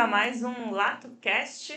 a mais um LatoCast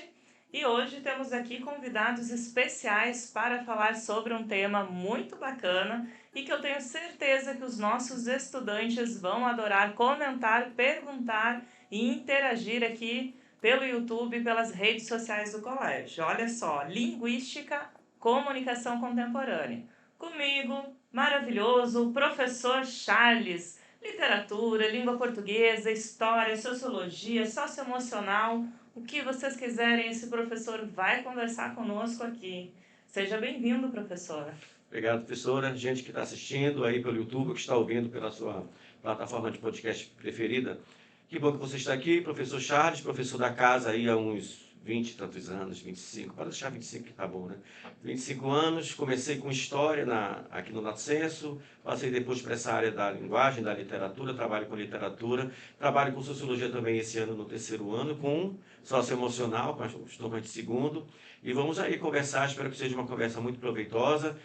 e hoje temos aqui convidados especiais para falar sobre um tema muito bacana e que eu tenho certeza que os nossos estudantes vão adorar comentar, perguntar e interagir aqui pelo YouTube e pelas redes sociais do colégio. Olha só, Linguística, Comunicação Contemporânea. Comigo, maravilhoso, professor Charles. Literatura, língua portuguesa, história, sociologia, socioemocional, o que vocês quiserem, esse professor vai conversar conosco aqui. Seja bem-vindo, professor. Obrigado, professora. Gente que está assistindo aí pelo YouTube, que está ouvindo pela sua plataforma de podcast preferida. Que bom que você está aqui, professor Charles, professor da casa aí há uns 20 e tantos anos, 25, para deixar 25 que tá bom, né? 25 anos, comecei com História aqui no Lato Senso, passei depois para essa área da linguagem, da literatura, trabalho com literatura, trabalho com Sociologia também esse ano no terceiro ano, com Socioemocional, com os turmas de segundo, e vamos aí conversar, espero que seja uma conversa muito proveitosa.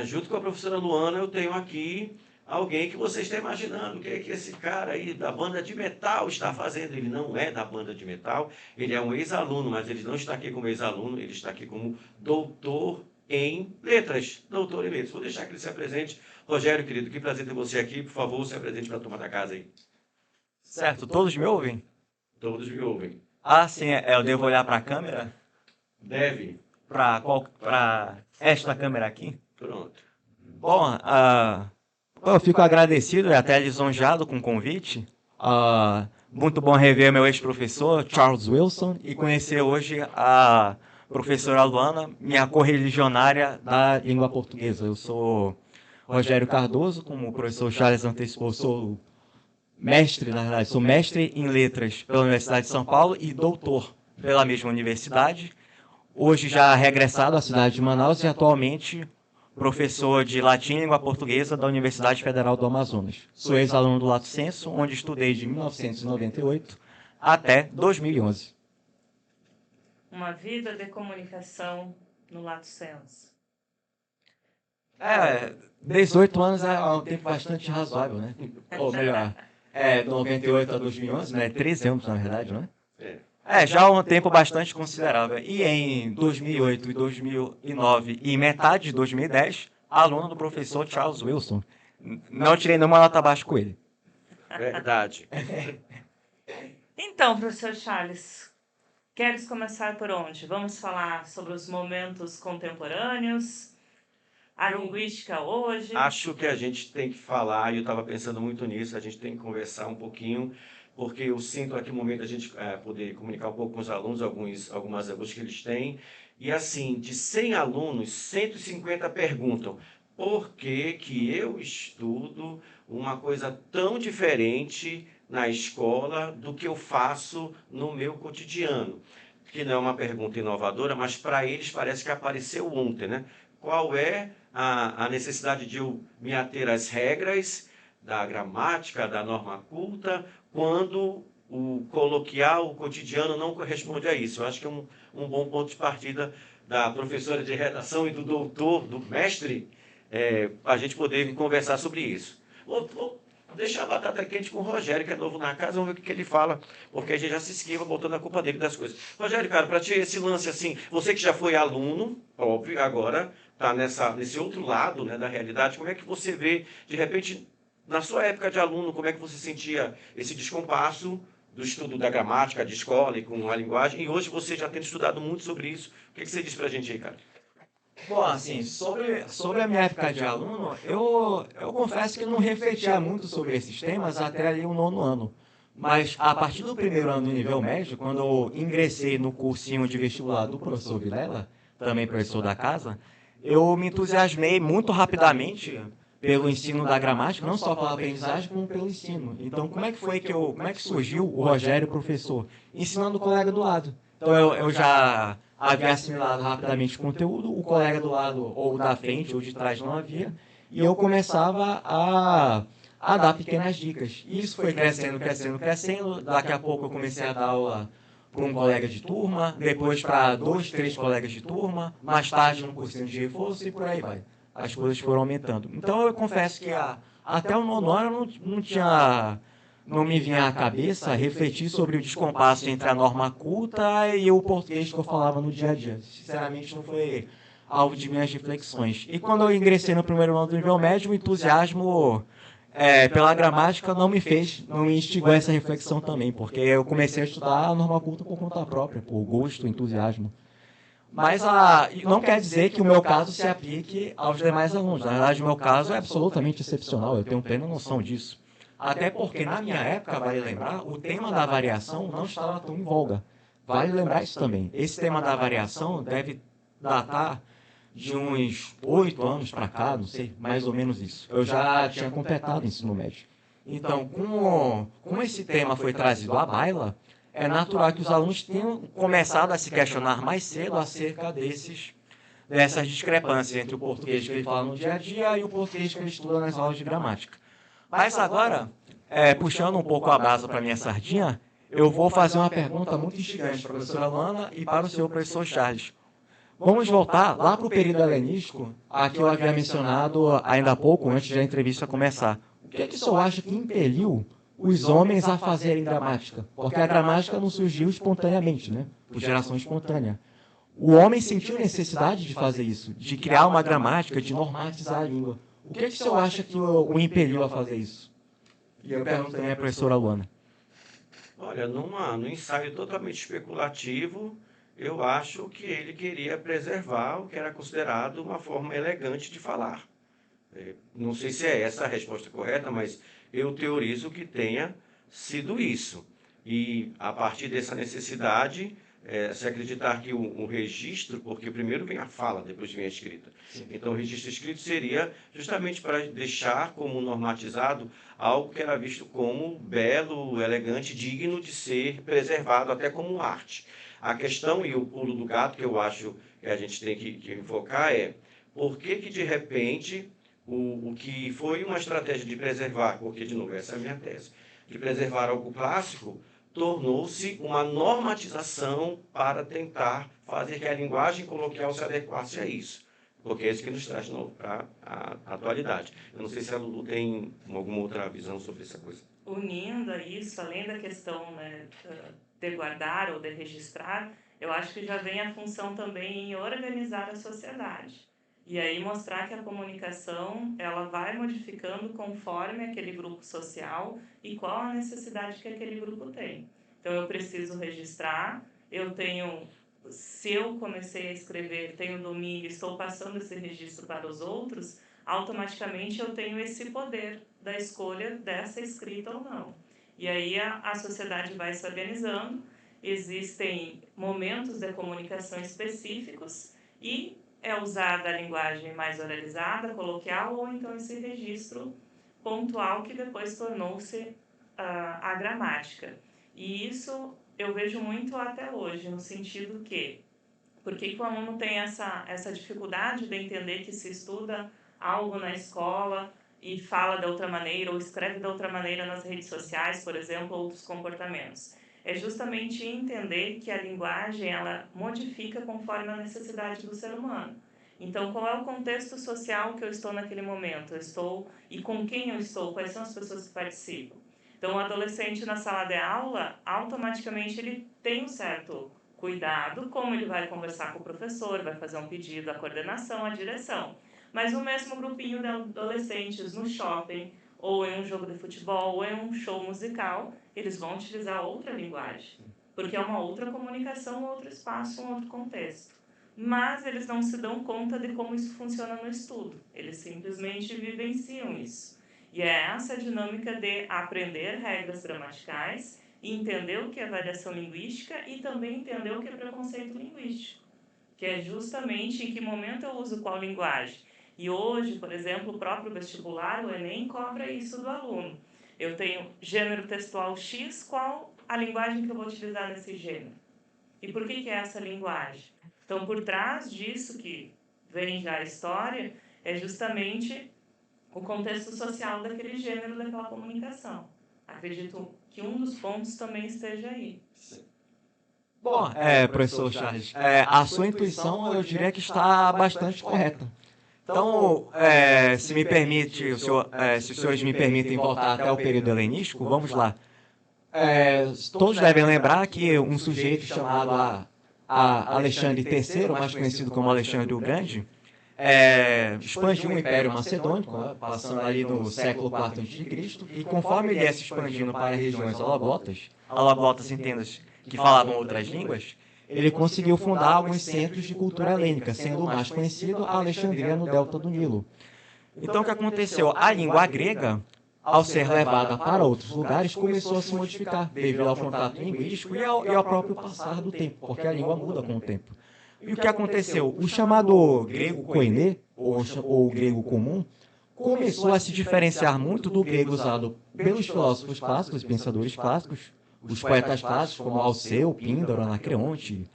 Junto com a professora Luana, eu tenho aqui alguém que você está imaginando, o que é que esse cara aí da banda de metal está fazendo. Ele não é da banda de metal, ele é um ex-aluno, mas ele não está aqui como ex-aluno, ele está aqui como doutor em letras. Doutor em letras. Vou deixar que ele se apresente. Rogério, querido, que prazer ter você aqui. Por favor, se apresente para a turma da casa aí. Certo, todos me ouvem? Todos me ouvem. Sim, eu devo olhar para a câmera? Deve. Para esta câmera aqui? Pronto. Bom, eu fico agradecido e até lisonjeado com o convite. Muito bom rever meu ex-professor, Charles Wilson, e conhecer hoje a professora Luana, minha correligionária da língua portuguesa. Eu sou Rogério Cardoso, como o professor Charles antecipou, sou mestre, na verdade, sou mestre em letras pela Universidade de São Paulo e doutor pela mesma universidade. Hoje já regressado à cidade de Manaus e atualmente professor de latim e língua portuguesa da Universidade Federal do Amazonas. Sou ex-aluno do Lato Senso, onde estudei de 1998 até 2011. Uma vida de comunicação no Lato Senso. 18 anos é um tempo bastante razoável, né? Ou melhor, de 98 a 2011, né? 13 anos, na verdade, não é? Já um tempo bastante considerável. E em 2008 e 2009 e metade de 2010, aluno do professor Charles Wilson. Não tirei nenhuma nota abaixo com ele. Verdade. Então, professor Charles, queres começar por onde? Vamos falar sobre os momentos contemporâneos, a linguística hoje? Acho que a gente tem que falar, e eu estava pensando muito nisso, a gente tem que conversar um pouquinho, porque eu sinto aqui no momento a gente poder comunicar um pouco com os alunos, algumas angústias que eles têm. E assim, de 100 alunos, 150 perguntam por que que eu estudo uma coisa tão diferente na escola do que eu faço no meu cotidiano. Que não é uma pergunta inovadora, mas para eles parece que apareceu ontem, né? Qual é a necessidade de eu me ater às regras da gramática, da norma culta, quando o coloquial, o cotidiano não corresponde a isso. Eu acho que é um bom ponto de partida da professora de redação e do doutor, do mestre, a gente poder conversar sobre isso. Vou deixar a batata quente com o Rogério, que é novo na casa, vamos ver o que ele fala, porque a gente já se esquiva botando a culpa dele das coisas. Rogério, cara, para ti esse lance assim, você que já foi aluno, óbvio, agora está nesse outro lado, né, da realidade, como é que você vê, de repente, na sua época de aluno, como é que você sentia esse descompasso do estudo da gramática, de escola e com a linguagem, e hoje você já tendo estudado muito sobre isso, o que você diz para a gente aí, cara? Bom, assim, sobre a minha época de aluno, eu confesso que não refletia muito sobre esses temas até ali o nono ano. Mas a partir do primeiro ano do nível médio, quando eu ingressei no cursinho de vestibular do professor Vilela, também professor da casa, eu me entusiasmei muito rapidamente pelo ensino da gramática, não só pela aprendizagem, como pelo ensino. Então, como é que surgiu o Rogério, professor, ensinando o colega do lado? Então, eu já havia assimilado rapidamente o conteúdo, o colega do lado, ou da frente, ou de trás não havia, e eu começava a dar pequenas dicas. E isso foi crescendo, crescendo, crescendo. Daqui a pouco eu comecei a dar aula para um colega de turma, depois para 2, 3 colegas de turma, mais tarde no cursinho de reforço e por aí vai. As coisas foram aumentando. Então eu confesso que até o nono ano eu não tinha não me vinha à cabeça refletir sobre o descompasso entre a norma culta e o português que eu falava no dia a dia. Sinceramente, não foi alvo de minhas reflexões. E quando eu ingressei no primeiro ano do nível médio, o entusiasmo pela gramática não me instigou a essa reflexão também, porque eu comecei a estudar a norma culta por conta própria, por gosto, entusiasmo. Mas não quer dizer que o meu caso se aplique aos demais alunos. Na verdade, o meu caso é absolutamente excepcional, eu tenho plena noção disso. Até porque, na minha época, vale lembrar, o tema da variação não estava tão em voga. Vale lembrar isso também. Esse tema da variação deve datar de uns 8 anos para cá, não sei, mais ou menos isso. Eu já tinha completado o ensino médio. Então, como esse tema foi trazido à baila, é natural que os alunos tenham começado a se questionar mais cedo acerca dessas discrepâncias entre o português que ele fala no dia a dia e o português que ele estuda nas aulas de gramática. Mas agora, puxando um pouco a brasa para a minha sardinha, eu vou fazer uma pergunta muito instigante para a professora Luana e para o seu professor Charles. Vamos voltar lá para o período helenístico, a que eu havia mencionado ainda há pouco, antes da entrevista começar. O que é que o senhor acha que impeliu os homens a fazerem gramática? Porque a gramática não surgiu espontaneamente, né? Por geração espontânea. O homem sentiu necessidade de fazer isso, de criar uma gramática, de normatizar a língua. O que é que o senhor acha que o impeliu a fazer isso? E eu pergunto também à professora Luana. Olha, num ensaio totalmente especulativo, eu acho que ele queria preservar o que era considerado uma forma elegante de falar. Não sei se é essa a resposta correta, mas eu teorizo que tenha sido isso. E a partir dessa necessidade, se acreditar que o registro, porque primeiro vem a fala, depois vem a escrita. Sim. Então, o registro escrito seria justamente para deixar como normatizado algo que era visto como belo, elegante, digno de ser preservado, até como arte. A questão e o pulo do gato que eu acho que a gente tem que enfocar é por que de repente o que foi uma estratégia de preservar, porque, de novo, essa é a minha tese, de preservar algo clássico, tornou-se uma normatização para tentar fazer que a linguagem coloquial se adequasse a isso. Porque é isso que nos traz de novo para a atualidade. Eu não sei se a Lulu tem alguma outra visão sobre essa coisa. Unindo a isso, além da questão, né, de guardar ou de registrar, eu acho que já vem a função também em organizar a sociedade. E aí mostrar que a comunicação ela vai modificando conforme aquele grupo social e qual a necessidade que aquele grupo tem. Então eu preciso registrar, se eu comecei a escrever, tenho domínio, estou passando esse registro para os outros, automaticamente eu tenho esse poder da escolha dessa escrita ou não. E aí a sociedade vai se organizando, existem momentos de comunicação específicos e é usada a linguagem mais oralizada, coloquial, ou então esse registro pontual que depois tornou-se a gramática. E isso eu vejo muito até hoje, no sentido que, por que o aluno tem essa dificuldade de entender que se estuda algo na escola e fala de outra maneira, ou escreve de outra maneira nas redes sociais, por exemplo, outros comportamentos? É justamente entender que a linguagem ela modifica conforme a necessidade do ser humano. Então, qual é o contexto social que eu estou naquele momento? E com quem eu estou? Quais são as pessoas que participam? Então, o adolescente na sala de aula, automaticamente ele tem um certo cuidado, como ele vai conversar com o professor, vai fazer um pedido à coordenação, à direção. Mas o mesmo grupinho de adolescentes no shopping, ou em um jogo de futebol, ou em um show musical, eles vão utilizar outra linguagem, porque é uma outra comunicação, outro espaço, um outro contexto. Mas eles não se dão conta de como isso funciona no estudo, eles simplesmente vivenciam isso. E é essa dinâmica de aprender regras gramaticais, entender o que é variação linguística e também entender o que é preconceito linguístico, que é justamente em que momento eu uso qual linguagem. E hoje, por exemplo, o próprio vestibular, o Enem, cobra isso do aluno. Eu tenho gênero textual X, qual a linguagem que eu vou utilizar nesse gênero? E por que é essa linguagem? Então, por trás disso que vem já a história, é justamente o contexto social daquele gênero, daquela comunicação. Acredito que um dos pontos também esteja aí. Bom, professor Charles, a sua intuição eu diria que está bastante correta. Então, se me permite, se os senhores me permitem voltar até o período helenístico, vamos lá. Todos devem lembrar que um sujeito chamado Alexandre III, mais conhecido como Alexandre o Grande, expandiu o Império Macedônico, né, passando ali no século IV a.C., e conforme ele ia se expandindo para regiões alaglotas entenda-se, que falavam outras línguas, ele conseguiu fundar alguns centros de cultura helênica, sendo o mais conhecido a Alexandria no delta do Nilo. Então, o que aconteceu? A língua grega, ao ser levada para outros lugares, começou a se modificar, devido ao contato linguístico e ao próprio passar do tempo, porque a língua muda com o tempo. E o que aconteceu? O chamado grego koiné, ou grego comum, começou a se diferenciar muito do grego usado pelos filósofos clássicos, pensadores clássicos, os poetas clássicos como Alceu, Píndaro, Anacreonte,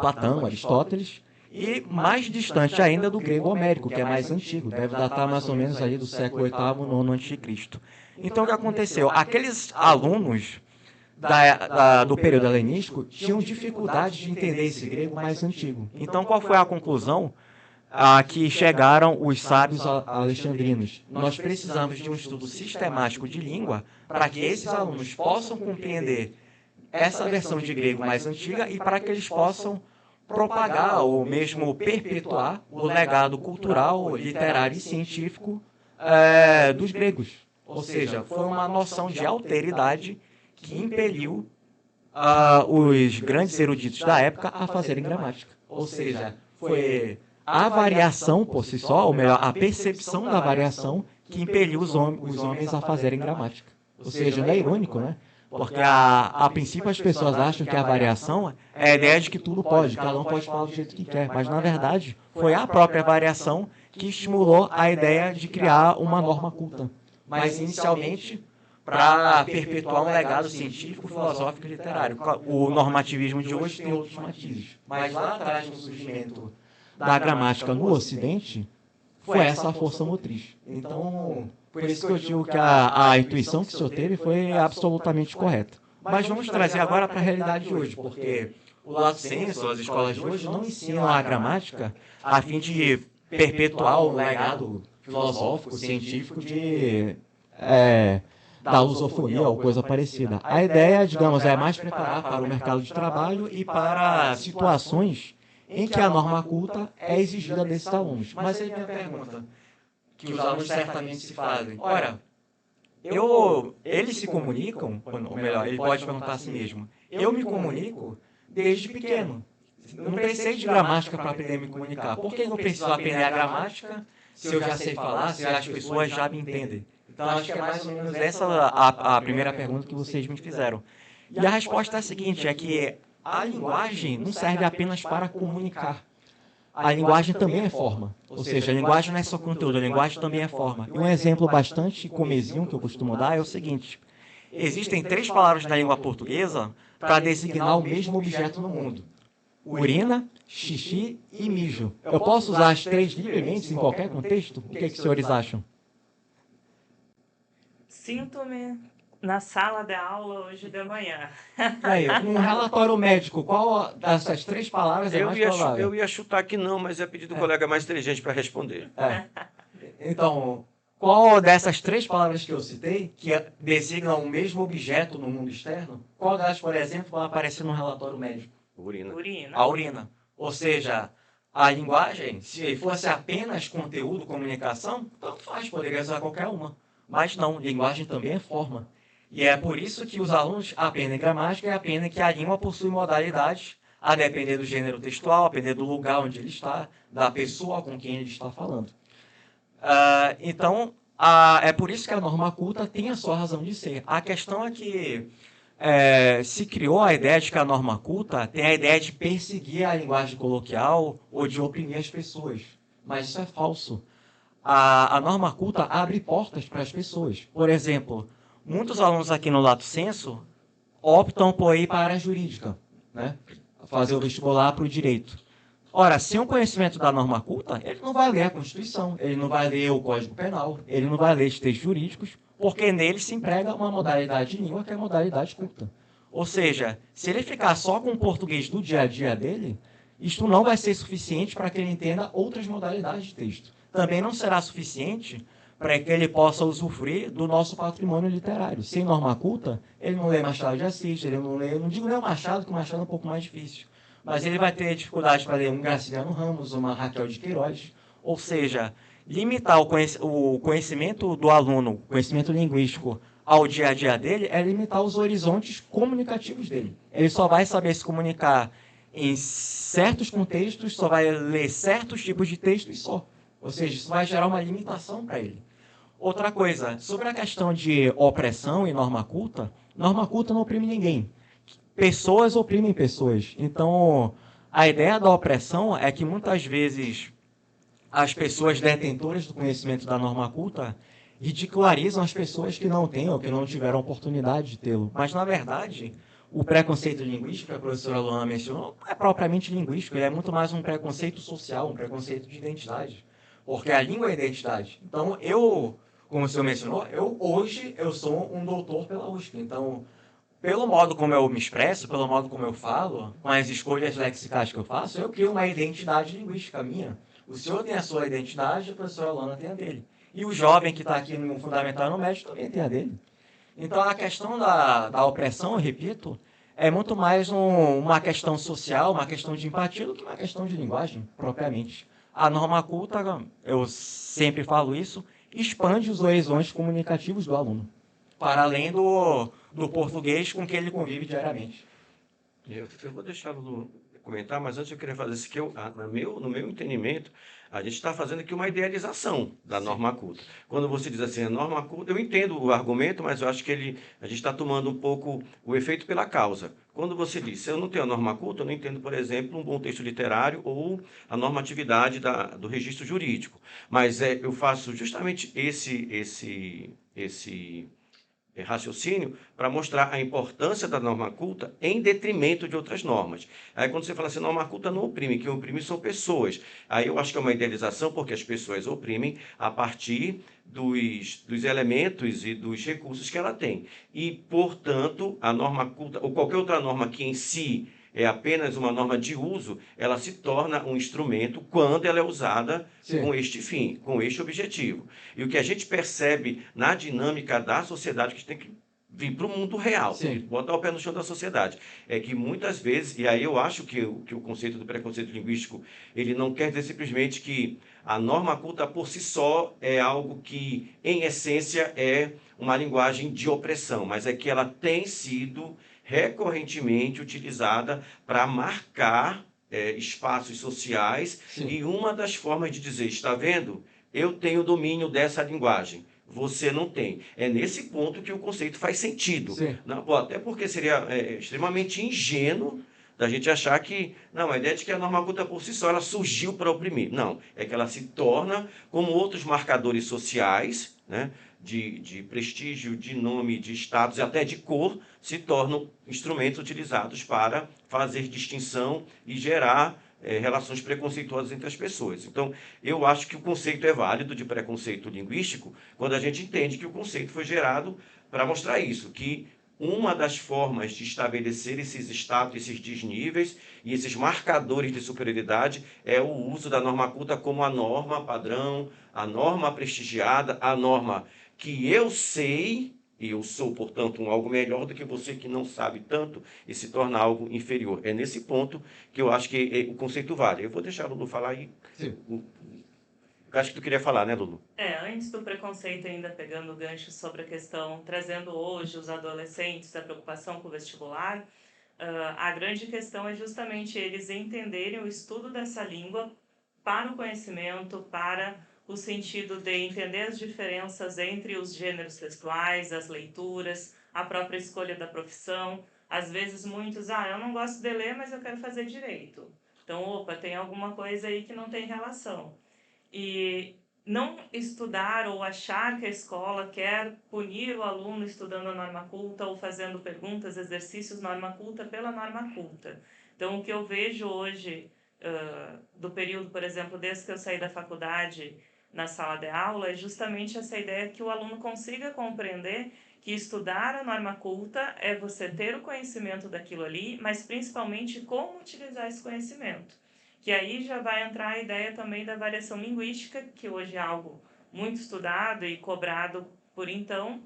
Platão, Aristóteles, e mais distante ainda do grego homérico, que é mais antigo, deve datar mais ou menos ali do século VIII, IX a.C. Então, o que aconteceu? Aqueles alunos do período helenístico tinham dificuldade de entender esse grego mais antigo. Então, qual foi a conclusão a que chegaram os sábios alexandrinos? Nós precisamos de um estudo sistemático de língua para que esses alunos possam compreender essa versão de grego mais antiga e para que eles possam propagar ou mesmo perpetuar o legado cultural, literário e científico dos gregos. Ou seja, foi uma noção de alteridade que impeliu os grandes eruditos da época a fazerem gramática. Ou seja, foi a variação por si só, ou melhor, a percepção da variação que impeliu os homens a fazerem gramática. Ou seja, não é irônico, né? Porque a princípio as pessoas acham que a variação é a ideia de que tudo pode, cada um pode falar do jeito que quer, mas na verdade foi a própria variação que estimulou a ideia de criar uma norma culta. Mas inicialmente para perpetuar um legado científico, filosófico e literário. O normativismo de hoje tem outros matizes, mas lá atrás no surgimento da gramática no Ocidente, foi essa a força motriz. Então, por isso que eu digo que a intuição que o senhor teve foi absolutamente correta. Mas vamos trazer agora para a realidade de hoje, porque o lato sensu, as escolas de hoje, não ensinam a gramática a fim de perpetuar um legado filosófico, científico da lusofonia ou coisa parecida. A ideia, digamos, é mais preparar para o mercado de trabalho e para situações em que a norma culta é exigida desses alunos. Mas aí vem a pergunta que os alunos certamente se fazem. Ora, eles se comunicam, ou melhor, ele pode perguntar a si mesmo, eu me comunico desde pequeno. Não precisei de gramática para aprender a me comunicar. Por que não preciso aprender a gramática se eu já sei falar, se as pessoas já me entendem? Então, acho que é mais ou menos essa a primeira pergunta que vocês me fizeram. E a resposta é a seguinte, é que a linguagem não serve apenas para comunicar. A linguagem também é forma. Ou seja, a linguagem não é só conteúdo, a linguagem também é forma. E um exemplo bastante comezinho que eu costumo dar é o seguinte. Existem 3 palavras na língua portuguesa para designar o mesmo objeto no mundo. Urina, xixi e mijo. Eu posso usar as 3 livremente em qualquer contexto? O que os senhores acham? Sinto-me na sala de aula hoje de manhã. Aí, um relatório médico, qual dessas 3 palavras é mais provável? Eu ia chutar que não, mas ia pedir do colega mais inteligente para responder. Então, qual dessas 3 palavras que eu citei, que designam o mesmo objeto no mundo externo, qual delas, por exemplo, vai aparecer no relatório médico? Urina. A urina. Ou seja, a linguagem, se fosse apenas conteúdo, comunicação, tanto faz, poderia usar qualquer uma. Mas não, linguagem também é forma. E é por isso que os alunos aprendem gramática e aprendem que a língua possui modalidades a depender do gênero textual, a depender do lugar onde ele está, da pessoa com quem ele está falando. Então, é por isso que a norma culta tem a sua razão de ser. A questão é que se criou a ideia de que a norma culta tem a ideia de perseguir a linguagem coloquial ou de oprimir as pessoas. Mas isso é falso. A norma culta abre portas para as pessoas. Por exemplo, muitos alunos aqui no lato sensu optam por ir para a área jurídica, né? Fazer o vestibular para o direito. Ora, sem o conhecimento da norma culta, ele não vai ler a Constituição, ele não vai ler o Código Penal, ele não vai ler os textos jurídicos, porque nele se emprega uma modalidade de língua que é a modalidade culta. Ou seja, se ele ficar só com o português do dia a dia dele, isto não vai ser suficiente para que ele entenda outras modalidades de texto. também não será suficiente para que ele possa usufruir do nosso patrimônio literário. Sem norma culta, ele não lê Machado de Assis, ele não lê, não digo nem o Machado, que o Machado é um pouco mais difícil, mas ele vai ter dificuldade para ler um Graciliano Ramos, uma Raquel de Queiroz, ou seja, limitar o conhecimento do aluno, o conhecimento linguístico, ao dia a dia dele, é limitar os horizontes comunicativos dele. Ele só vai saber se comunicar em certos contextos, só vai ler certos tipos de texto e só. Ou seja, isso vai gerar uma limitação para ele. Outra coisa, sobre a questão de opressão e norma culta não oprime ninguém. Pessoas oprimem pessoas. Então, a ideia da opressão é que muitas vezes as pessoas detentoras do conhecimento da norma culta ridicularizam as pessoas que não têm ou que não tiveram oportunidade de tê-lo. Mas, na verdade, o preconceito linguístico que a professora Luana mencionou não é propriamente linguístico, ele é muito mais um preconceito social, um preconceito de identidade. Porque a língua é identidade. Então, como o senhor mencionou, hoje eu sou um doutor pela USP. Então, pelo modo como eu me expresso, pelo modo como eu falo, com as escolhas lexicais que eu faço, eu crio uma identidade linguística minha. O senhor tem a sua identidade, a professora Alana tem a dele. E o jovem que está aqui no Fundamental e no Médio também tem a dele. Então, a questão da opressão, eu repito, é muito mais uma questão social, uma questão de empatia, do que uma questão de linguagem, propriamente. A norma culta, eu sempre falo isso, expande os horizontes comunicativos do aluno, para além do português com que ele convive diariamente. Eu vou deixar o Lu comentar, mas antes eu queria fazer isso que no meu entendimento, a gente está fazendo aqui uma idealização da norma culta. Quando você diz assim, a norma culta, eu entendo o argumento, mas eu acho que a gente está tomando um pouco o efeito pela causa. Quando você diz, se eu não tenho a norma culta, eu não entendo, por exemplo, um bom texto literário ou a normatividade do registro jurídico. Mas eu faço justamente esse raciocínio para mostrar a importância da norma culta em detrimento de outras normas. Aí quando você fala assim, norma culta não oprime, quem oprime são pessoas. Aí eu acho que é uma idealização, porque as pessoas oprimem a partir dos elementos e dos recursos que ela tem. E, portanto, a norma culta, ou qualquer outra norma que em si é apenas uma norma de uso, ela se torna um instrumento quando ela é usada com este fim, com este objetivo. E o que a gente percebe na dinâmica da sociedade, que a gente tem que vir para o mundo real, botar o pé no chão da sociedade, é que muitas vezes, e aí eu acho que o conceito do preconceito linguístico, ele não quer dizer simplesmente que a norma culta por si só é algo que, em essência, é uma linguagem de opressão, mas é que ela tem sido recorrentemente utilizada para marcar espaços sociais. Sim. E uma das formas de dizer, está vendo? Eu tenho domínio dessa linguagem, você não tem. É nesse ponto que o conceito faz sentido. Não, até porque seria extremamente ingênuo da gente achar que, não, a ideia de que a norma culta por si só ela surgiu para oprimir. Não, é que ela se torna como outros marcadores sociais, né, de prestígio, de nome, de status e até de cor, se tornam instrumentos utilizados para fazer distinção e gerar relações preconceituosas entre as pessoas. Então, eu acho que o conceito é válido de preconceito linguístico quando a gente entende que o conceito foi gerado para mostrar isso, que uma das formas de estabelecer esses status, esses desníveis e esses marcadores de superioridade é o uso da norma culta como a norma padrão, a norma prestigiada, a norma que eu sei, e eu sou, portanto, algo melhor do que você que não sabe tanto e se torna algo inferior. É nesse ponto que eu acho que o conceito vale. Eu vou deixar a Lulu falar aí. Acho que tu queria falar, né, Lulu? Antes do preconceito, ainda pegando o gancho sobre a questão, trazendo hoje os adolescentes, a preocupação com o vestibular, a grande questão é justamente eles entenderem o estudo dessa língua para o conhecimento, para o sentido de entender as diferenças entre os gêneros textuais, as leituras, a própria escolha da profissão. Às vezes muitos, eu não gosto de ler, mas eu quero fazer direito. Então, opa, tem alguma coisa aí que não tem relação. E não estudar ou achar que a escola quer punir o aluno estudando a norma culta ou fazendo perguntas, exercícios norma culta pela norma culta. Então, o que eu vejo hoje, do período, por exemplo, desde que eu saí da faculdade na sala de aula, é justamente essa ideia que o aluno consiga compreender que estudar a norma culta é você ter o conhecimento daquilo ali, mas principalmente como utilizar esse conhecimento. que aí já vai entrar a ideia também da variação linguística, que hoje é algo muito estudado e cobrado por então,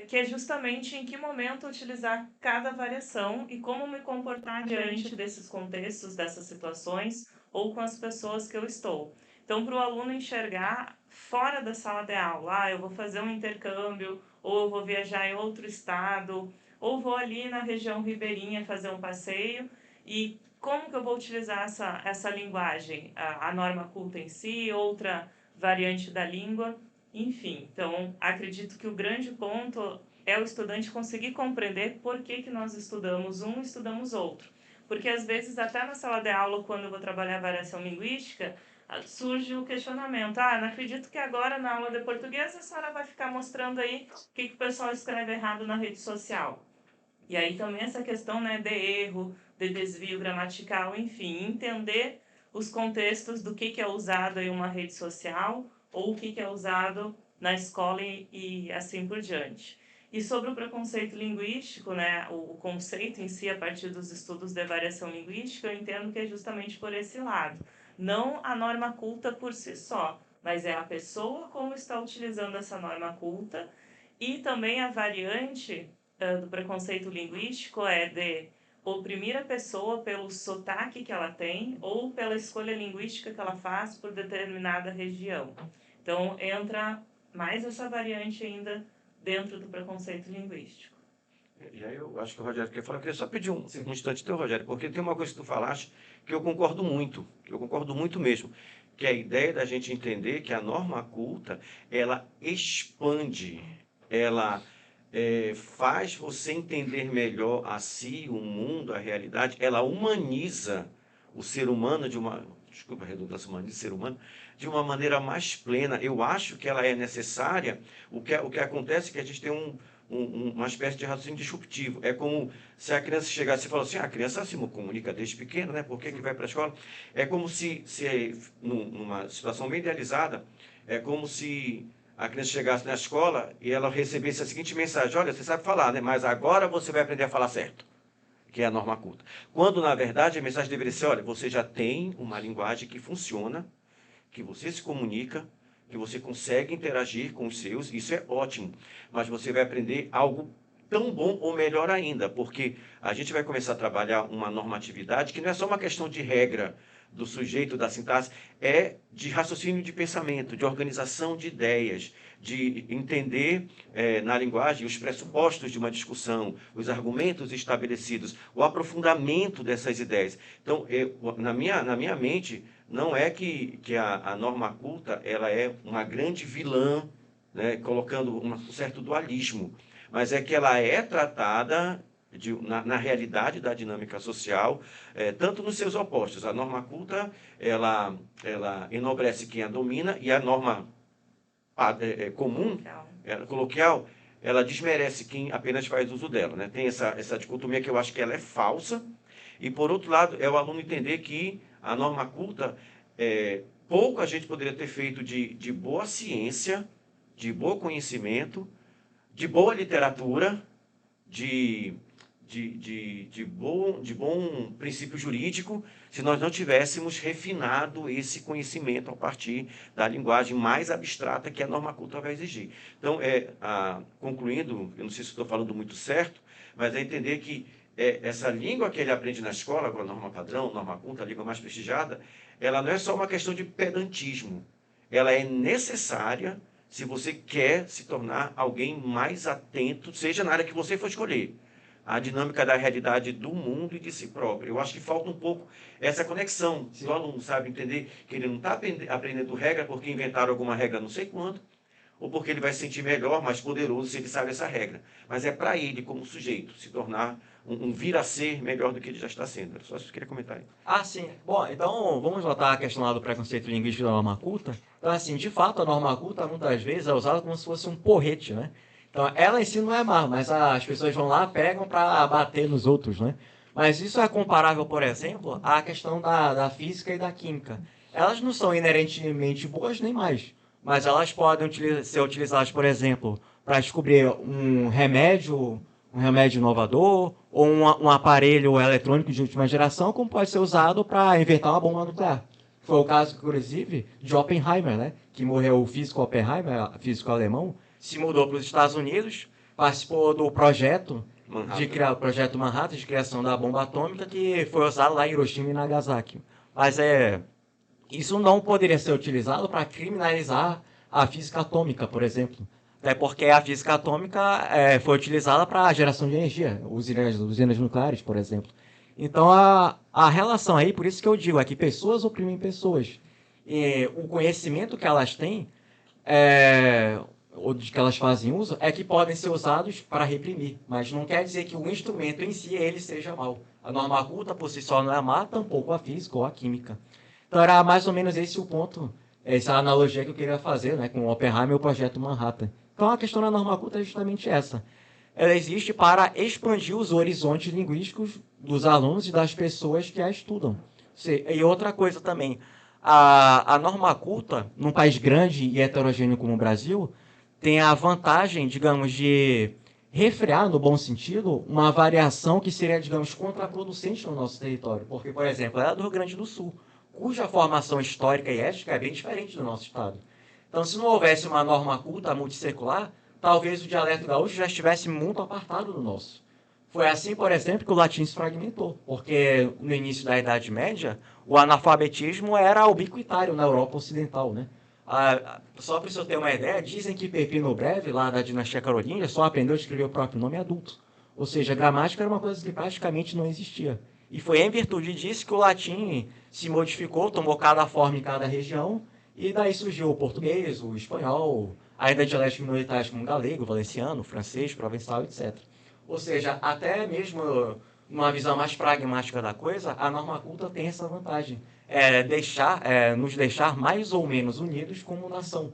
que é justamente em que momento utilizar cada variação e como me comportar diante desses contextos, dessas situações, ou com as pessoas que eu estou. Então, para o aluno enxergar fora da sala de aula, eu vou fazer um intercâmbio, ou eu vou viajar em outro estado, ou vou ali na região ribeirinha fazer um passeio, e como que eu vou utilizar essa linguagem? A norma culta em si, outra variante da língua, enfim. Então, acredito que o grande ponto é o estudante conseguir compreender por que nós estudamos um e estudamos outro. Porque, às vezes, até na sala de aula, quando eu vou trabalhar a variação linguística, surge o questionamento. Não acredito que agora, na aula de português, a senhora vai ficar mostrando aí o que o pessoal escreve errado na rede social. E aí também essa questão, né, de erro, de desvio gramatical, enfim, entender os contextos do que é usado em uma rede social ou o que é usado na escola e assim por diante. E sobre o preconceito linguístico, né, o conceito em si, a partir dos estudos de variação linguística, eu entendo que é justamente por esse lado. Não a norma culta por si só, mas é a pessoa como está utilizando essa norma culta e também a variante do preconceito linguístico é de oprimir a pessoa pelo sotaque que ela tem ou pela escolha linguística que ela faz por determinada região. Então, entra mais essa variante ainda dentro do preconceito linguístico. E aí eu acho que o Rogério quer falar, eu queria só pedir um instante teu, Rogério, porque tem uma coisa que tu falaste que eu concordo muito mesmo, que é a ideia da gente entender que a norma culta, ela expande, ela faz você entender melhor a si, o mundo, a realidade, ela humaniza o ser humano desculpa a redundância, humaniza o ser humano, de uma maneira mais plena. Eu acho que ela é necessária. O que acontece é que a gente tem uma espécie de raciocínio disruptivo. É como se a criança chegasse e falasse assim, a criança se comunica desde pequena, né? Por que vai para a escola? É como se numa situação bem idealizada, é como se a criança chegasse na escola e ela recebesse a seguinte mensagem, olha, você sabe falar, né? Mas agora você vai aprender a falar certo, que é a norma culta. Quando, na verdade, a mensagem deveria ser, olha, você já tem uma linguagem que funciona, que você se comunica, que você consegue interagir com os seus, isso é ótimo, mas você vai aprender algo tão bom ou melhor ainda, porque a gente vai começar a trabalhar uma normatividade que não é só uma questão de regra do sujeito, da sintaxe, é de raciocínio de pensamento, de organização de ideias, de entender na linguagem os pressupostos de uma discussão, os argumentos estabelecidos, o aprofundamento dessas ideias. Então, na minha mente, não é que a norma culta ela é uma grande vilã, né, colocando um certo dualismo, mas é que ela é tratada na realidade da dinâmica social, tanto nos seus opostos. A norma culta, ela enobrece quem a domina, e a norma comum, coloquial, ela desmerece quem apenas faz uso dela. Né? Tem essa dicotomia que eu acho que ela é falsa, e, por outro lado, é o aluno entender que a norma culta, pouco a gente poderia ter feito de boa ciência, de bom conhecimento, de boa literatura, de bom princípio jurídico, se nós não tivéssemos refinado esse conhecimento a partir da linguagem mais abstrata que a norma culta vai exigir. Então, concluindo, eu não sei se estou falando muito certo, mas é entender que essa língua que ele aprende na escola, com a norma padrão, norma culta, a língua mais prestigiada, ela não é só uma questão de pedantismo, ela é necessária se você quer se tornar alguém mais atento, seja na área que você for escolher, a dinâmica da realidade do mundo e de si próprio. Eu acho que falta um pouco essa conexão do aluno, sabe? Entender que ele não está aprendendo regra porque inventaram alguma regra não sei quando, ou porque ele vai se sentir melhor, mais poderoso se ele sabe essa regra. Mas é para ele, como sujeito, se tornar um vir a ser melhor do que ele já está sendo. Era só isso que eu queria comentar aí. Sim. Bom, então vamos voltar à questão lá do preconceito linguístico da norma culta. Então, assim, de fato, a norma culta muitas vezes é usada como se fosse um porrete, né? Então, ela em si não é má, mas as pessoas vão lá, pegam para bater nos outros, né? Mas isso é comparável, por exemplo, à questão da física e da química. Elas não são inerentemente boas nem mais, mas elas podem ser utilizadas, por exemplo, para descobrir um remédio um remédio inovador ou um aparelho eletrônico de última geração, como pode ser usado para inventar uma bomba nuclear. Foi o caso, inclusive, de Oppenheimer, né? Que morreu o físico Oppenheimer, físico alemão, se mudou para os Estados Unidos, participou do projeto o projeto Manhattan de criação da bomba atômica, que foi usado lá em Hiroshima e Nagasaki. Mas isso não poderia ser utilizado para criminalizar a física atômica, por exemplo. Até porque a física atômica foi utilizada para a geração de energia, usinas nucleares, por exemplo. Então, a relação aí, por isso que eu digo, é que pessoas oprimem pessoas. E o conhecimento que elas têm, ou de que elas fazem uso, é que podem ser usados para reprimir. Mas não quer dizer que o instrumento em si, ele seja mau. A norma culta, por si só, não é má, tampouco a física ou a química. Então, era mais ou menos esse o ponto, essa analogia que eu queria fazer, né, com o Oppenheimer e o projeto Manhattan. Então, a questão da norma culta é justamente essa. Ela existe para expandir os horizontes linguísticos dos alunos e das pessoas que a estudam. E outra coisa também, a norma culta, num país grande e heterogêneo como o Brasil, tem a vantagem, digamos, de refrear, no bom sentido, uma variação que seria, digamos, contraproducente no nosso território. Porque, por exemplo, ela é do Rio Grande do Sul, cuja formação histórica e ética é bem diferente do nosso estado. Então, se não houvesse uma norma culta multissecular, talvez o dialeto gaúcho já estivesse muito apartado do nosso. Foi assim, por exemplo, que o latim se fragmentou, porque no início da Idade Média, o analfabetismo era ubiquitário na Europa Ocidental, né? Só para o senhor ter uma ideia, dizem que Pepino Breve, lá da dinastia carolíngia, só aprendeu a escrever o próprio nome adulto. Ou seja, a gramática era uma coisa que praticamente não existia. E foi em virtude disso que o latim se modificou, tomou cada forma em cada região, e daí surgiu o português, o espanhol, ainda dialetos minoritários como o galego, o valenciano, o francês, o provençal, etc. Ou seja, até mesmo numa visão mais pragmática da coisa, a norma culta tem essa vantagem. Nos deixar mais ou menos unidos como nação. Ou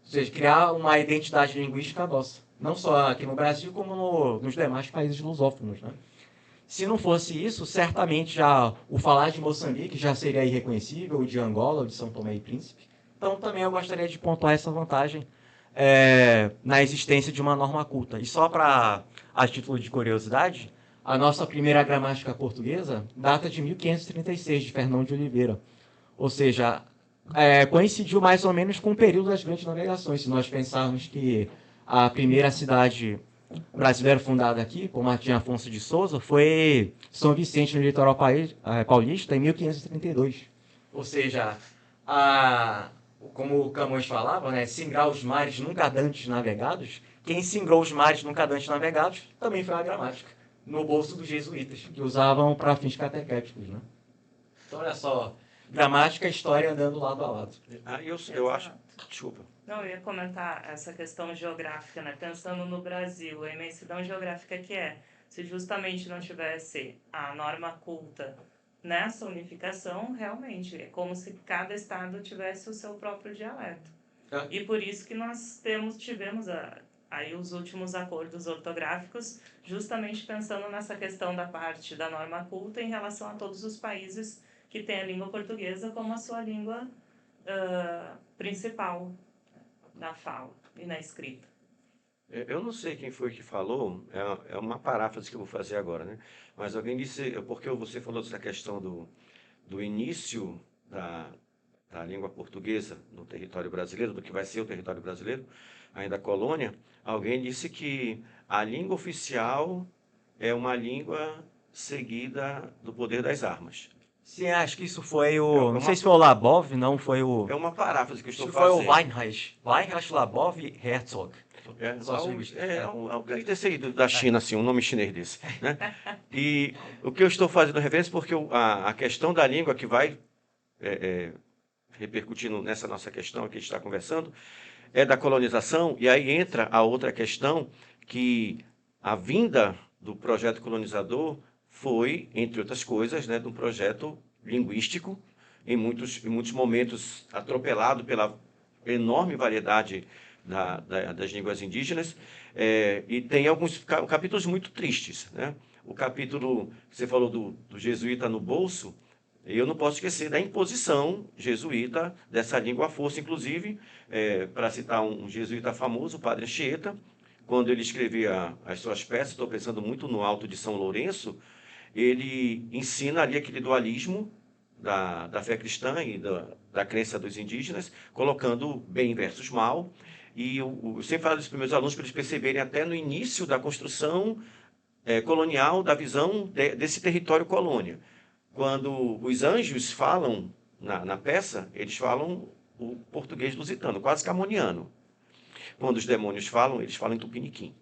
seja, criar uma identidade linguística nossa. Não só aqui no Brasil, como nos demais países lusófonos, né? Se não fosse isso, certamente já o falar de Moçambique já seria irreconhecível, ou de Angola, ou de São Tomé e Príncipe. Então, também eu gostaria de pontuar essa vantagem na existência de uma norma culta. E só a título de curiosidade, a nossa primeira gramática portuguesa data de 1536, de Fernão de Oliveira. Ou seja, coincidiu mais ou menos com o período das grandes navegações. Se nós pensarmos que a primeira cidade brasileira fundada aqui, por Martim Afonso de Souza, foi São Vicente, no litoral paulista, em 1532. Ou seja, como o Camões falava, né, singrar os mares nunca dantes navegados, quem singrou os mares nunca dantes navegados também foi a gramática, no bolso dos jesuítas, que usavam para fins catequéticos, né? Então, olha só, gramática e história andando lado a lado. Eu acho... Desculpa. Não, eu ia comentar essa questão geográfica, né? Pensando no Brasil, a imensidão geográfica que é. Se justamente não tivesse a norma culta nessa unificação, realmente, é como se cada estado tivesse o seu próprio dialeto. E por isso que nós tivemos aí os últimos acordos ortográficos, justamente pensando nessa questão da parte da norma culta em relação a todos os países que têm a língua portuguesa como a sua língua principal na fala e na escrita. Eu não sei quem foi que falou, é uma paráfrase que eu vou fazer agora, né? Mas alguém disse, porque você falou dessa questão do início da língua portuguesa no território brasileiro, do que vai ser o território brasileiro, ainda colônia, alguém disse que a língua oficial é uma língua seguida do poder das armas. Sim, acho que isso foi o... Não sei se foi o Labov, não foi o... É uma paráfrase que eu estou fazendo. Foi o Weinreich. Weinreich, Labov e Herzog. Deve ter sido da China, assim, um nome chinês desse. Né? E o que eu estou fazendo referência, porque a questão da língua que vai repercutindo nessa nossa questão que a gente está conversando, é da colonização, e aí entra a outra questão, que a vinda do projeto colonizador foi, entre outras coisas, né, de um projeto linguístico, em muitos momentos atropelado pela enorme variedade das línguas indígenas, e tem alguns capítulos muito tristes. Né? O capítulo que você falou do jesuíta no bolso, eu não posso esquecer da imposição jesuíta dessa língua à força, inclusive, para citar um jesuíta famoso, o padre Anchieta, quando ele escrevia as suas peças, estou pensando muito no Alto de São Lourenço, ele ensina ali aquele dualismo da fé cristã e da crença dos indígenas, colocando bem versus mal. E eu sempre falo isso para os meus alunos, para eles perceberem até no início da construção colonial, da visão desse território colônia. Quando os anjos falam na peça, eles falam o português lusitano, quase camoniano. Quando os demônios falam, eles falam em tupiniquim.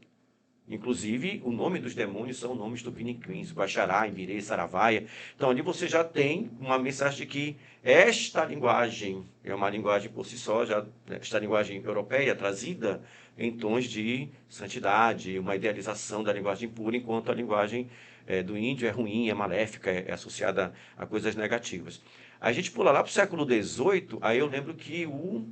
Inclusive, o nome dos demônios são nomes tupiniquins, Guaxará, Imbirê, Saravaia. Então, ali você já tem uma mensagem de que esta linguagem é uma linguagem por si só, esta linguagem europeia trazida em tons de santidade, uma idealização da linguagem pura, enquanto a linguagem do índio é ruim, é maléfica, é associada a coisas negativas. A gente pula lá para o século XVIII, aí eu lembro que o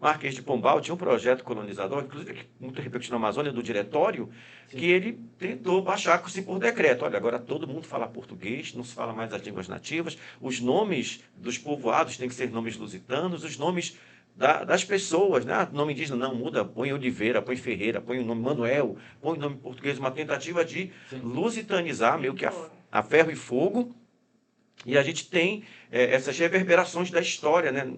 Marquês de Pombal tinha um projeto colonizador, inclusive muito repercutido na Amazônia, do diretório, Sim. que ele tentou baixar assim, por decreto. Olha, agora todo mundo fala português, não se fala mais as línguas nativas, os nomes dos povoados têm que ser nomes lusitanos, os nomes das pessoas, né? Nome indígena não muda, põe Oliveira, põe Ferreira, põe o nome Manuel, põe o nome português, uma tentativa de lusitanizar, meio que a ferro e fogo. E a gente tem essas reverberações da história, né?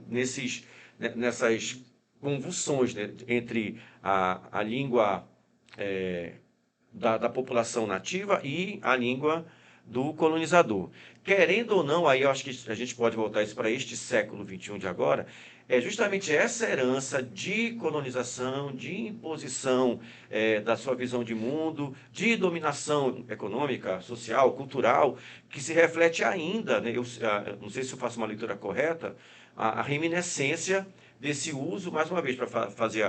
Nessas convulsões, né, entre a língua da população nativa e a língua do colonizador. Querendo ou não, aí eu acho que a gente pode voltar isso para este século XXI de agora, é justamente essa herança de colonização, de imposição da sua visão de mundo, de dominação econômica, social, cultural, que se reflete ainda, né, eu não sei se eu faço uma leitura correta, a reminiscência desse uso, mais uma vez, para fazer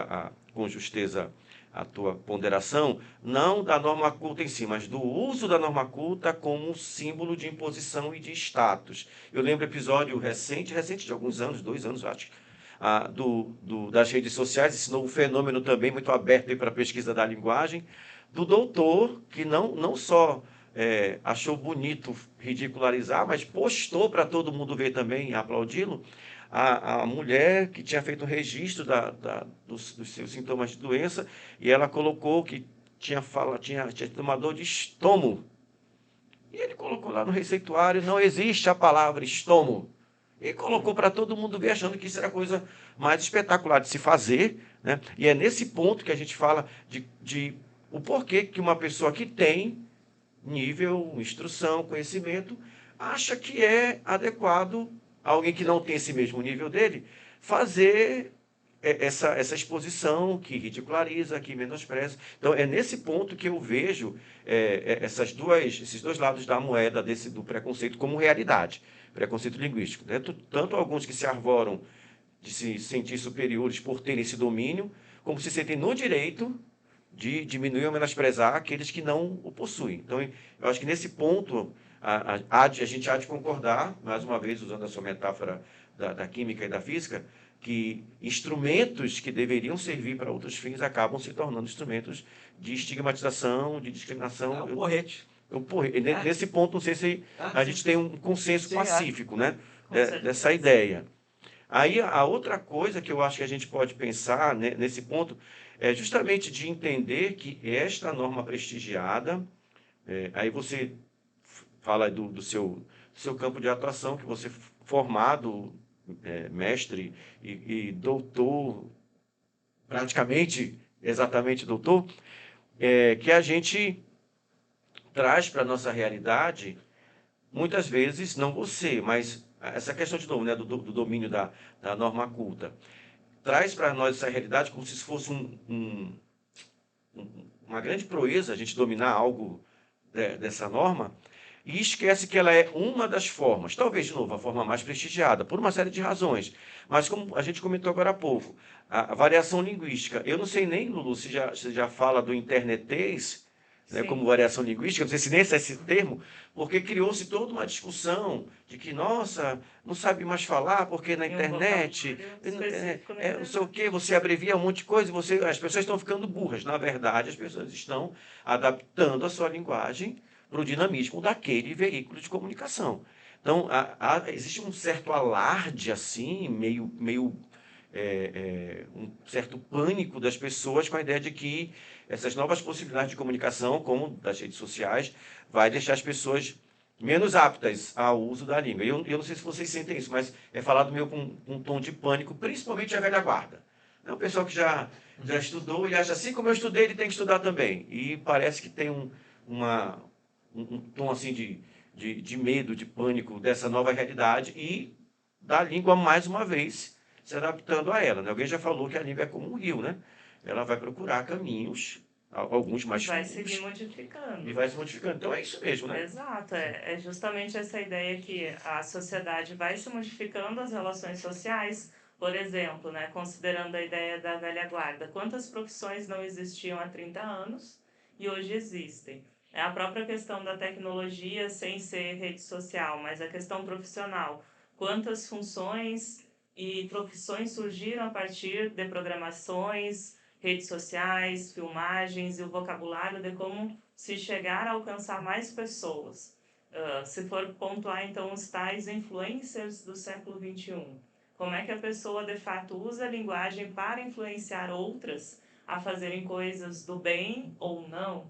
com justeza a tua ponderação, não da norma culta em si, mas do uso da norma culta como símbolo de imposição e de status. Eu lembro episódio recente de alguns anos, 2 anos, acho, das redes sociais, esse novo fenômeno também muito aberto para a pesquisa da linguagem, do doutor que não só achou bonito ridicularizar, mas postou para todo mundo ver também e aplaudi-lo, a mulher que tinha feito um registro dos seus sintomas de doença e ela colocou que tinha uma dor de estômago. E ele colocou lá no receituário, não existe a palavra estômago. E colocou para todo mundo ver, achando que isso era a coisa mais espetacular de se fazer, né? E é nesse ponto que a gente fala de o porquê que uma pessoa que tem nível, instrução, conhecimento, acha que é adequado alguém que não tem esse mesmo nível dele fazer essa exposição que ridiculariza, que menospreza. Então, é nesse ponto que eu vejo esses dois lados da moeda do preconceito como realidade, preconceito linguístico, né? Tanto alguns que se arvoram de se sentir superiores por terem esse domínio, como se sentem no direito de diminuir ou menosprezar aqueles que não o possuem. Então, eu acho que nesse ponto a gente há de concordar, mais uma vez usando a sua metáfora da química e da física, que instrumentos que deveriam servir para outros fins acabam se tornando instrumentos de estigmatização, de discriminação. É o porrete. Nesse ponto, não sei se a gente tem um consenso pacífico, né, dessa ideia. Aí, a outra coisa que eu acho que a gente pode pensar, né, nesse ponto é justamente de entender que esta norma prestigiada, aí você fala do seu campo de atuação, que você formado, mestre e doutor, praticamente, exatamente doutor, que a gente traz para a nossa realidade, muitas vezes, não você, mas essa questão de novo, né, do domínio da norma culta, traz para nós essa realidade como se fosse uma grande proeza a gente dominar algo dessa norma, e esquece que ela é uma das formas, talvez, de novo, a forma mais prestigiada, por uma série de razões. Mas, como a gente comentou agora há pouco, a variação linguística, eu não sei nem, Lulu, se já fala do internetês, né, como variação linguística, não sei se nem é esse termo, porque criou-se toda uma discussão de que, nossa, não sabe mais falar, porque na internet, não sei o quê, você abrevia um monte de coisa, e as pessoas estão ficando burras. Na verdade, as pessoas estão adaptando a sua linguagem para o dinamismo daquele veículo de comunicação. Então, existe um certo alarde, assim, certo pânico das pessoas com a ideia de que essas novas possibilidades de comunicação, como das redes sociais, vai deixar as pessoas menos aptas ao uso da língua. Eu não sei se vocês sentem isso, mas é falado meio com um tom de pânico, principalmente a velha guarda. É o pessoal que já estudou, ele acha assim como eu estudei, ele tem que estudar também. E parece que tem um tom assim de medo, de pânico dessa nova realidade e da língua, mais uma vez, se adaptando a ela. Né? Alguém já falou que a língua é como um rio, né? Ela vai procurar caminhos, alguns mais Vai fundos, seguir modificando. e vai se modificando. Então é isso mesmo, né? Exato, é justamente essa ideia que a sociedade vai se modificando, as relações sociais, por exemplo, né, considerando a ideia da velha guarda, quantas profissões não existiam há 30 anos e hoje existem? É a própria questão da tecnologia sem ser rede social, mas a questão profissional. Quantas funções e profissões surgiram a partir de programações, redes sociais, filmagens e o vocabulário de como se chegar a alcançar mais pessoas. Se for pontuar, então, os tais influencers do século XXI. Como é que a pessoa, de fato, usa a linguagem para influenciar outras a fazerem coisas do bem ou não?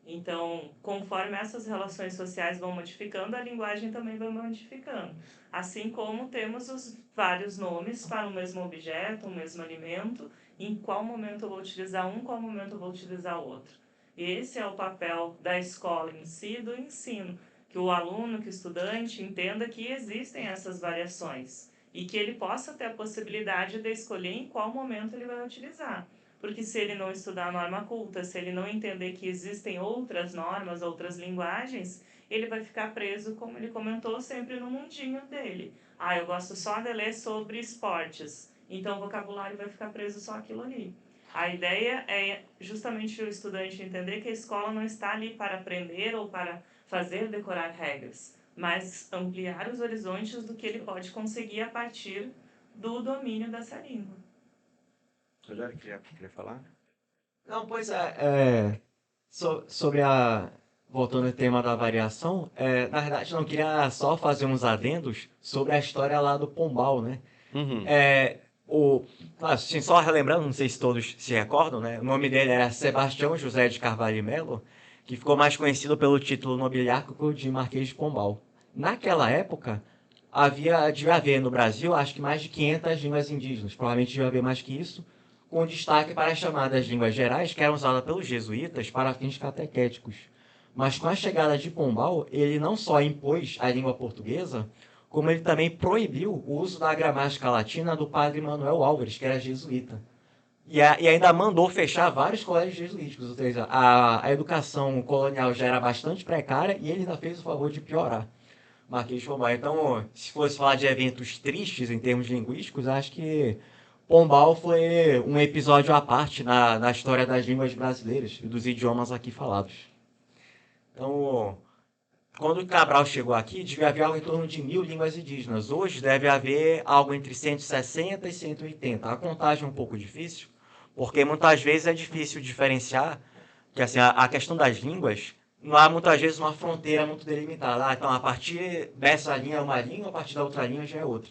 Então, conforme essas relações sociais vão modificando, a linguagem também vai modificando. Assim como temos os vários nomes para o mesmo objeto, o mesmo alimento, em qual momento eu vou utilizar um, qual momento eu vou utilizar outro. Esse é o papel da escola em si, do ensino, que o aluno, que o estudante entenda que existem essas variações e que ele possa ter a possibilidade de escolher em qual momento ele vai utilizar. Porque se ele não estudar a norma culta, se ele não entender que existem outras normas, outras linguagens, ele vai ficar preso, como ele comentou, sempre no mundinho dele. Eu gosto só de ler sobre esportes, então o vocabulário vai ficar preso só aquilo ali. A ideia é justamente o estudante entender que a escola não está ali para aprender ou para fazer decorar regras, mas ampliar os horizontes do que ele pode conseguir a partir do domínio dessa língua. Rogério, queria falar? Não, pois sobre voltando ao tema da variação, na verdade não queria só fazer uns adendos sobre a história lá do Pombal, né? Uhum. Assim, só relembrando, não sei se todos se recordam, né? O nome dele era Sebastião José de Carvalho e Melo, que ficou mais conhecido pelo título nobiliárquico de Marquês de Pombal. Naquela época, devia haver no Brasil, acho que mais de 500 línguas indígenas, provavelmente devia haver mais que isso, com destaque para as chamadas línguas gerais, que eram usadas pelos jesuítas para fins catequéticos. Mas com a chegada de Pombal, ele não só impôs a língua portuguesa, como ele também proibiu o uso da gramática latina do padre Manuel Álvares, que era jesuíta. E ainda mandou fechar vários colégios jesuíticos, ou seja, a educação colonial já era bastante precária e ele ainda fez o favor de piorar. Marquês de Pombal. Então, se fosse falar de eventos tristes em termos linguísticos, acho que Pombal foi um episódio à parte na história das línguas brasileiras e dos idiomas aqui falados. Então, quando Cabral chegou aqui, devia haver algo em torno de 1.000 línguas indígenas. Hoje deve haver algo entre 160 e 180. A contagem é um pouco difícil, porque muitas vezes é difícil diferenciar, que assim, a questão das línguas, não há muitas vezes uma fronteira muito delimitada. Então, a partir dessa linha é uma língua, a partir da outra linha já é outra.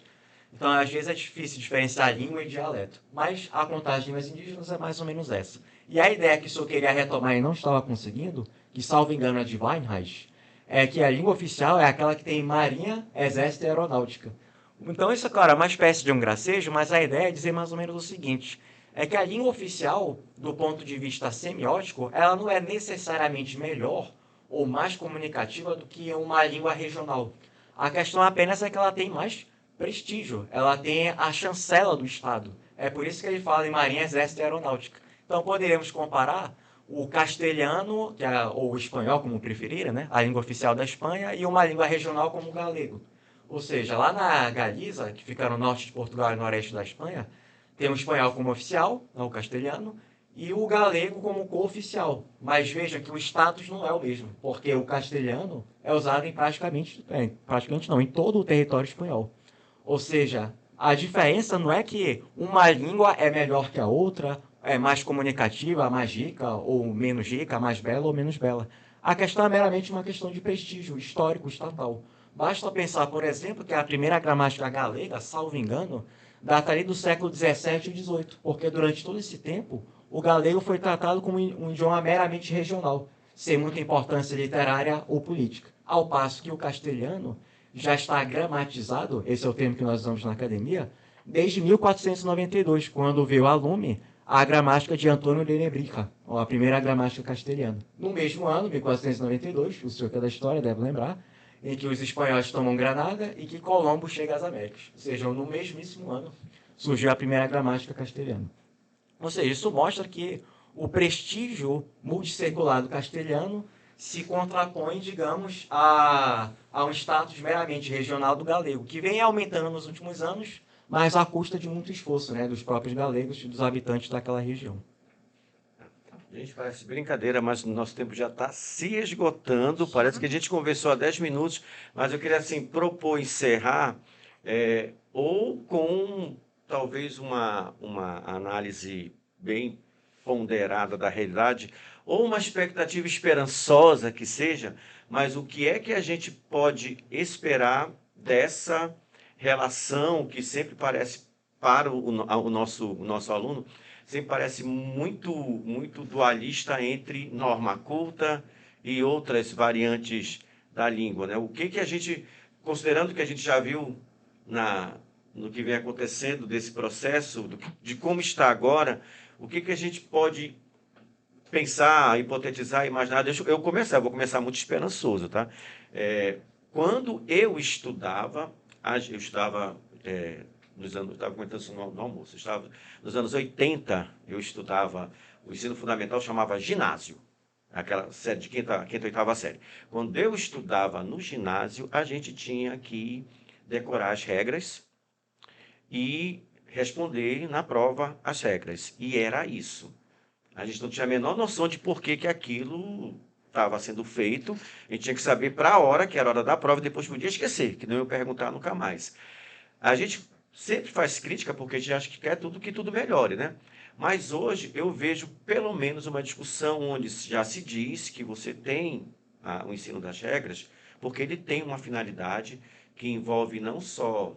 Então, às vezes é difícil diferenciar língua e dialeto. Mas a contagem de línguas indígenas é mais ou menos essa. E a ideia que o senhor queria retomar e não estava conseguindo, que salvo engano é de Weinreich, é que a língua oficial é aquela que tem marinha, exército e aeronáutica. Então isso, claro, é uma espécie de um gracejo, mas a ideia é dizer mais ou menos o seguinte, é que a língua oficial, do ponto de vista semiótico, ela não é necessariamente melhor ou mais comunicativa do que uma língua regional. A questão apenas é que ela tem mais prestígio, ela tem a chancela do Estado. É por isso que ele fala em marinha, exército e aeronáutica. Então poderíamos comparar o castelhano, ou o espanhol, como preferirem, né? A língua oficial da Espanha, e uma língua regional como o galego. Ou seja, lá na Galiza, que fica no norte de Portugal e no oeste da Espanha, tem o espanhol como oficial, o castelhano, e o galego como cooficial. Mas veja que o status não é o mesmo, porque o castelhano é usado em praticamente não, em todo o território espanhol. Ou seja, a diferença não é que uma língua é melhor que a outra, é mais comunicativa, mais rica ou menos rica, mais bela ou menos bela. A questão é meramente uma questão de prestígio histórico estatal. Basta pensar, por exemplo, que a primeira gramática galega, salvo engano, data ali do século XVII e XVIII, porque durante todo esse tempo o galego foi tratado como um idioma meramente regional, sem muita importância literária ou política. Ao passo que o castelhano já está gramatizado, esse é o termo que nós usamos na academia, desde 1492, quando veio a lume a gramática de Antônio de Nebrija, a primeira gramática castelhana. No mesmo ano, 1492, o senhor que é da história deve lembrar, em que os espanhóis tomam Granada e que Colombo chega às Américas. Ou seja, no mesmíssimo ano surgiu a primeira gramática castelhana. Ou seja, isso mostra que o prestígio multissecular do castelhano se contrapõe, digamos, a um status meramente regional do galego, que vem aumentando nos últimos anos, mas à custa de muito esforço, né, dos próprios galegos e dos habitantes daquela região. Gente, parece brincadeira, mas o nosso tempo já está se esgotando. Parece que a gente conversou há 10 minutos, mas eu queria assim, propor encerrar ou com talvez uma análise bem ponderada da realidade, ou uma expectativa esperançosa que seja, mas o que é que a gente pode esperar dessa relação que sempre parece para o nosso aluno, sempre parece muito dualista entre norma culta e outras variantes da língua, né? O que a gente, considerando que a gente já viu no que vem acontecendo desse processo, de como está agora, o que a gente pode pensar, hipotetizar, imaginar? Eu vou começar muito esperançoso, tá? Quando eu estava nos anos, eu estava comentando isso no almoço, nos anos 80, eu estudava o ensino fundamental, chamava ginásio, aquela série de quinta e oitava série. Quando eu estudava no ginásio, a gente tinha que decorar as regras e responder na prova as regras. E era isso. A gente não tinha a menor noção de por que aquilo estava sendo feito. A gente tinha que saber para a hora, que era a hora da prova, e depois podia esquecer, que não ia perguntar nunca mais. A gente sempre faz crítica porque a gente acha que quer que tudo melhore, né? Mas hoje eu vejo pelo menos uma discussão onde já se diz que você tem o ensino das regras, porque ele tem uma finalidade que envolve não só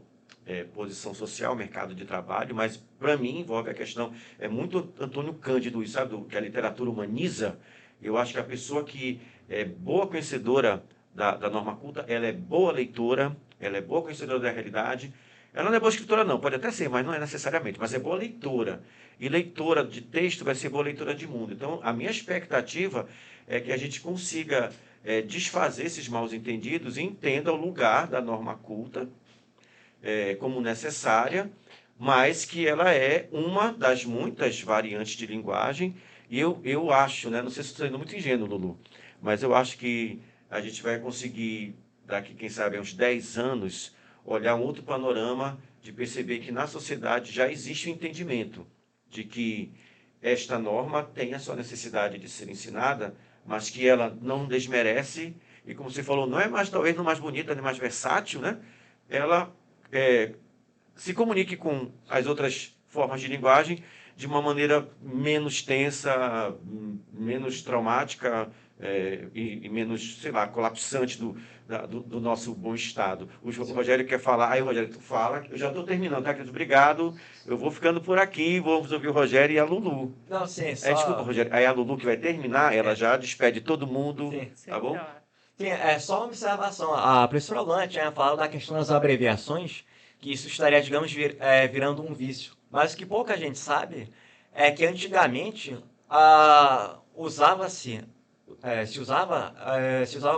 posição social, mercado de trabalho, mas para mim envolve a questão, muito Antônio Cândido, sabe, que a literatura humaniza. Eu acho que a pessoa que é boa conhecedora da norma culta, ela é boa leitora, ela é boa conhecedora da realidade. Ela não é boa escritora não, pode até ser, mas não é necessariamente, mas é boa leitora. E leitora de texto vai ser boa leitora de mundo. Então, a minha expectativa é que a gente consiga desfazer esses maus entendidos e entenda o lugar da norma culta como necessária, mas que ela é uma das muitas variantes de linguagem. E eu acho, né, não sei se estou sendo muito ingênuo, Lulu, mas eu acho que a gente vai conseguir, daqui, quem sabe, uns 10 anos, olhar um outro panorama de perceber que na sociedade já existe o entendimento de que esta norma tem a sua necessidade de ser ensinada, mas que ela não desmerece, e como você falou, não é mais, talvez, não mais bonita, nem mais versátil, né? Ela se comunique com as outras formas de linguagem de uma maneira menos tensa, menos traumática e menos, sei lá, colapsante do nosso bom estado. O Rogério quer falar. Aí, Rogério, tu fala. Eu já estou terminando, tá, querido? Obrigado. Eu vou ficando por aqui, vamos ouvir o Rogério e a Lulu. Não, sim, só... Desculpa, Rogério. Aí a Lulu que vai terminar, ela já despede todo mundo, Sim. tá bom? Sim, é só uma observação. A professora Luana tinha falado da questão das abreviações, que isso estaria, digamos, virando um vício. Mas o que pouca gente sabe é que antigamente se usava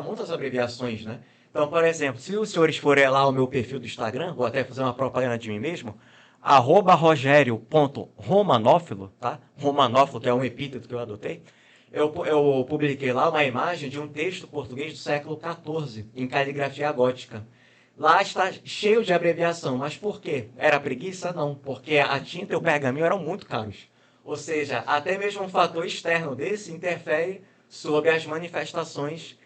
muitas abreviações, né? Então, por exemplo, se os senhores forem lá ao meu perfil do Instagram, vou até fazer uma propaganda de mim mesmo, @rogerio.romanófilo, tá? Romanófilo, que é um epíteto que eu adotei. Eu publiquei lá uma imagem de um texto português do século XIV, em caligrafia gótica. Lá está cheio de abreviação, mas por quê? Era preguiça? Não, porque a tinta e o pergaminho eram muito caros. Ou seja, até mesmo um fator externo desse interfere sobre as manifestações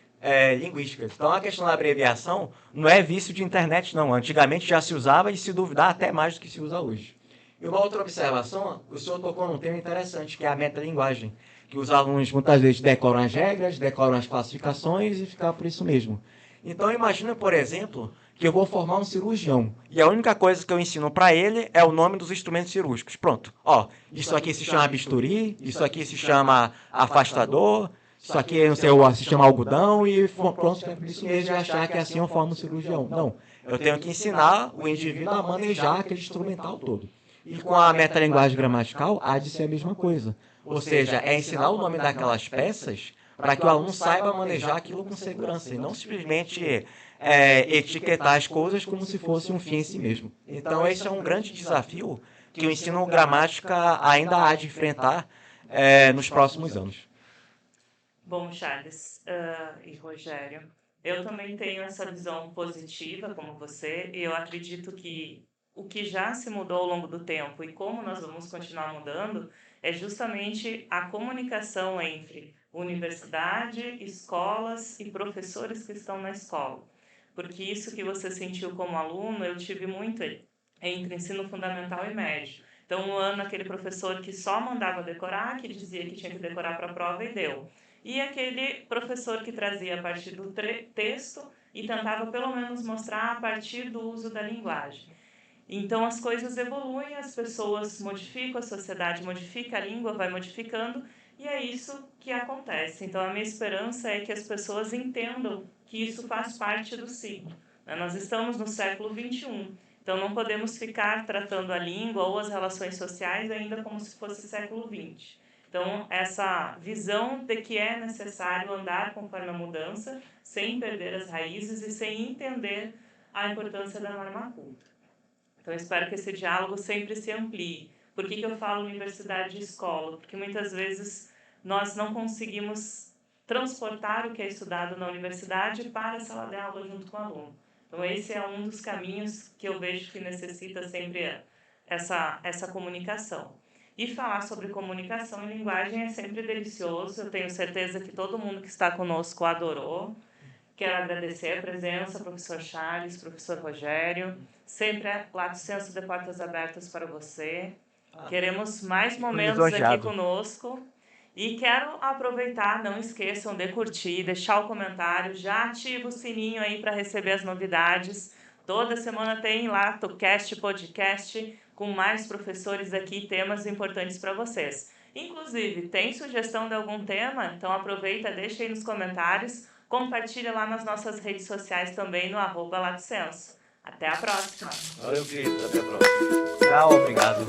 linguísticas. Então, a questão da abreviação não é vício de internet, não. Antigamente já se usava e, se duvidar, até mais do que se usa hoje. E uma outra observação, o senhor tocou num tema interessante, que é a metalinguagem, que os alunos muitas vezes decoram as regras, decoram as classificações e ficam por isso mesmo. Então, imagina, por exemplo, que eu vou formar um cirurgião. E a única coisa que eu ensino para ele é o nome dos instrumentos cirúrgicos. Pronto. Ó, isso aqui se chama bisturi, isso aqui se chama afastador, isso aqui, não sei, se chama algodão, e pronto, isso mesmo de achar que assim eu formo um cirurgião. Não. Eu tenho que ensinar o indivíduo a manejar aquele instrumental todo. E com a metalinguagem gramatical, há de ser a mesma coisa. Ou seja, é ensinar o nome daquelas peças para que o aluno saiba manejar aquilo com segurança e não simplesmente etiquetar as coisas como se fosse um fim em si mesmo. Então, esse é um grande desafio que o ensino gramática ainda há de enfrentar nos próximos anos. Bom, Charles e Rogério, eu também tenho essa visão positiva como você, e eu acredito que o que já se mudou ao longo do tempo e como nós vamos continuar mudando é justamente a comunicação entre universidade, escolas e professores que estão na escola. Porque isso que você sentiu como aluno, eu tive muito entre ensino fundamental e médio. Então, um ano, aquele professor que só mandava decorar, que dizia que tinha que decorar para a prova e deu. E aquele professor que trazia a partir do texto e tentava pelo menos mostrar a partir do uso da linguagem. Então as coisas evoluem, as pessoas modificam, a sociedade modifica, a língua vai modificando, e é isso que acontece. Então a minha esperança é que as pessoas entendam que isso faz parte do ciclo. Nós estamos no século XXI, então não podemos ficar tratando a língua ou as relações sociais ainda como se fosse século XX. Então, essa visão de que é necessário andar conforme a mudança, sem perder as raízes e sem entender a importância da norma culta. Então, eu espero que esse diálogo sempre se amplie. Por que eu falo universidade e escola? Porque muitas vezes nós não conseguimos transportar o que é estudado na universidade para a sala de aula junto com o aluno. Então, esse é um dos caminhos que eu vejo que necessita sempre essa comunicação. E falar sobre comunicação e linguagem é sempre delicioso. Eu tenho certeza que todo mundo que está conosco adorou. Quero agradecer a presença, professor Charles, professor Rogério. Sempre é Lato Senso de portas abertas para você. Queremos mais momentos aqui conosco. E quero aproveitar, não esqueçam de curtir, deixar o comentário, já ativa o sininho aí para receber as novidades. Toda semana tem LatoCast Podcast com mais professores aqui, temas importantes para vocês. Inclusive, tem sugestão de algum tema? Então aproveita, deixa aí nos comentários. Compartilha lá nas nossas redes sociais também no @LatoSenso. Até a próxima. Valeu, querido. Até a próxima. Tchau, obrigado.